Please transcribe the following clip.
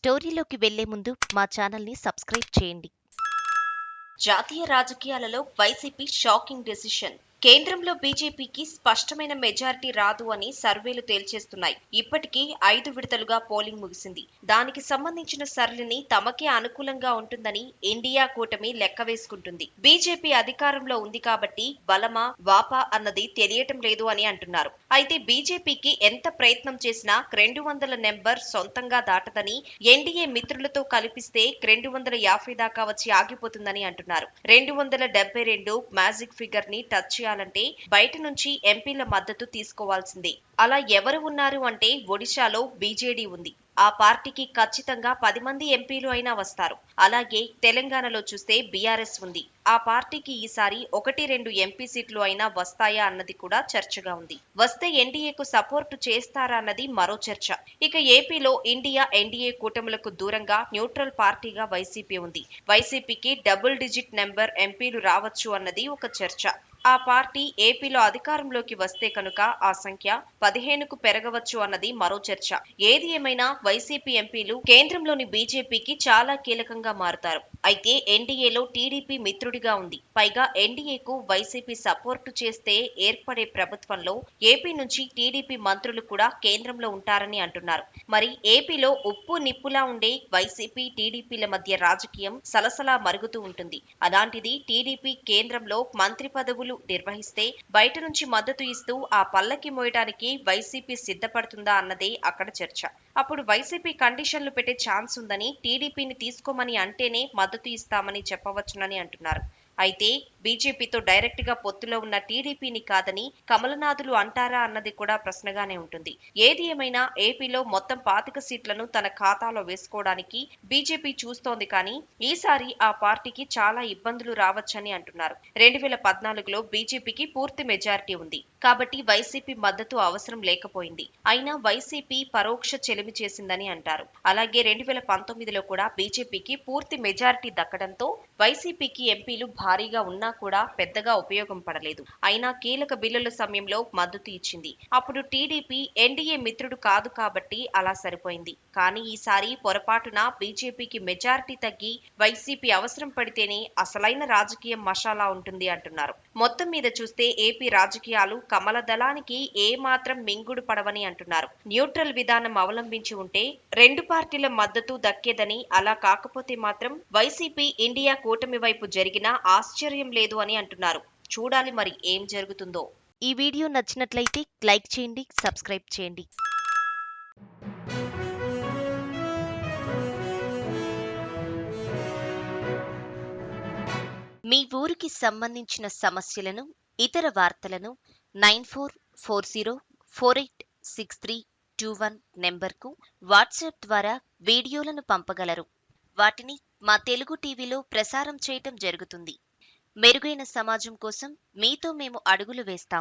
స్టోరీలోకి వెళ్లే ముందు మా ఛానల్ని సబ్స్క్రైబ్ చేయండి. జాతీయ రాజకీయాలలో వైసీపీ షాకింగ్ డెసిషన్. కేంద్రంలో బీజేపీకి స్పష్టమైన మెజారిటీ రాదు అని సర్వేలు తేల్చేస్తున్నాయి. ఇప్పటికీ 5 విడతలుగా పోలింగ్ ముగిసింది. దానికి సంబంధించిన సరళిని తమకే అనుకూలంగా ఉంటుందని ఇండియా కూటమి లెక్క వేసుకుంటుంది. బీజేపీ అధికారంలో ఉంది కాబట్టి బలమా వాపా అన్నది తెలియటం లేదు అని అంటున్నారు. అయితే బీజేపీకి ఎంత ప్రయత్నం చేసినా 200 నెంబర్ సొంతంగా దాటదని, ఎన్డీఏ మిత్రులతో కలిపిస్తే 250 దాకా వచ్చి ఆగిపోతుందని అంటున్నారు. 272 మ్యాజిక్ ఫిగర్ ని టచ్ చేయాలంటే బయట నుంచి ఎంపీల మద్దతు తీసుకోవాల్సిందే. అలా ఎవరు ఉన్నారు అంటే ఒడిశాలో బీజేడీ ఉంది. ఆ పార్టీకి ఖచ్చితంగా 10 మంది ఎంపీలు అయినా వస్తారు. అలాగే తెలంగాణలో చూస్తే బీఆర్ఎస్ ఉంది. ఆ పార్టీకి ఈసారి 1-2 ఎంపీ సీట్లు అయినా వస్తాయా అన్నది కూడా చర్చగా ఉంది. వస్తే ఎన్డీఏకు సపోర్టు చేస్తారా అన్నది మరో చర్చ. ఇక ఏపీలో ఇండియా ఎన్డీఏ కూటములకు దూరంగా న్యూట్రల్ పార్టీగా వైసీపీ ఉంది. వైసీపీకి డబుల్ డిజిట్ నెంబర్ ఎంపీలు రావచ్చు అన్నది ఒక చర్చ. ఆ పార్టీ ఏపీలో అధికారంలోకి వస్తే కనుక ఆ సంఖ్య 15కు పెరగవచ్చు అన్నది మరో చర్చ. ఏది ఏమైనా వైసీపీ ఎంపీలు కేంద్రంలోని బీజేపీకి చాలా కీలకంగా మారుతారు. అయితే ఎన్డీఏలో టీడీపీ మిత్రుడిగా ఉంది. పైగా ఎన్డీఏకు వైసీపీ సపోర్టు చేస్తే ఏర్పడే ప్రభుత్వంలో ఏపీ నుంచి టీడీపీ మంత్రులు కూడా కేంద్రంలో ఉంటారని అంటున్నారు. మరి ఏపీలో ఉప్పు నిప్పులా ఉండే వైసీపీ టీడీపీల మధ్య రాజకీయం సలసలా మరుగుతూ ఉంటుంది. అలాంటిది టీడీపీ కేంద్రంలో మంత్రి పదవులు నిర్వహిస్తే బయట నుంచి మద్దతు ఇస్తూ ఆ పల్లకి మోయడానికి వైసీపీ సిద్ధపడుతుందా అన్నదే అక్కడ చర్చ. అప్పుడు వైసీపీ కండిషన్లు పెట్టే ఛాన్స్ ఉందని, టీడీపీని తీసుకోమని అంటేనే మద్దతు ఇస్తామని చెప్పవచ్చునని అంటున్నారు. అయితే బీజేపీతో డైరెక్ట్ గా పొత్తులో ఉన్న టీడీపీని కాదని కమలనాథులు అంటారా అన్నది కూడా ప్రశ్నగానే ఉంటుంది. ఏది ఏమైనా ఏపీలో మొత్తం 25 సీట్లను తన ఖాతాలో వేసుకోవడానికి బీజేపీ చూస్తోంది. కానీ ఈసారి ఆ పార్టీకి చాలా ఇబ్బందులు రావచ్చని అంటున్నారు. 2014లో బీజేపీకి పూర్తి మెజారిటీ ఉంది కాబట్టి వైసీపీ మద్దతు అవసరం లేకపోయింది. అయినా వైసీపీ పరోక్ష చెలిమి చేసిందని అంటారు. అలాగే 2019లో కూడా బీజేపీకి పూర్తి మెజారిటీ దక్కడంతో వైసీపీకి ఎంపీలు భారీగా ఉన్నా కూడా పెద్దగా ఉపయోగం పడలేదు. అయినా కీలక బిల్లుల సమయంలో మద్దతు ఇచ్చింది. అప్పుడు టీడీపీ ఎన్డీఏ మిత్రుడు కాదు కాబట్టి అలా సరిపోయింది. కానీ ఈసారి పొరపాటున బీజేపీకి మెజారిటీ తగ్గి వైసీపీ అవసరం పడితేనే అసలైన రాజకీయం మషాలా ఉంటుంది అంటున్నారు. మొత్తం మీద చూస్తే ఏపీ రాజకీయాలు కమల దళానికి ఏ మాత్రం మింగుడు పడవని అంటున్నారు. న్యూట్రల్ విధానం అవలంబించి ఉంటే 2 పార్టీల మద్దతు దక్కేదని, అలా కాకపోతే మాత్రం వైసీపీ ఇండియా కూటమి వైపు జరిగినా ఆశ్చర్యం లేదు అని అంటున్నారు. చూడాలి మరి ఏం జరుగుతుందో. ఈ వీడియో నచ్చినట్లయితే లైక్ చేయండి, సబ్స్క్రైబ్ చేయండి. మీ ఊరికి సంబంధించిన సమస్యలను, ఇతర వార్తలను 9440486321 నెంబర్కు వాట్సాప్ ద్వారా వీడియోలను పంపగలరు. వాటిని మా తెలుగు టీవీలో ప్రసారం చేయటం జరుగుతుంది. మెరుగైన సమాజం కోసం మీతో మేము అడుగులు వేస్తాం.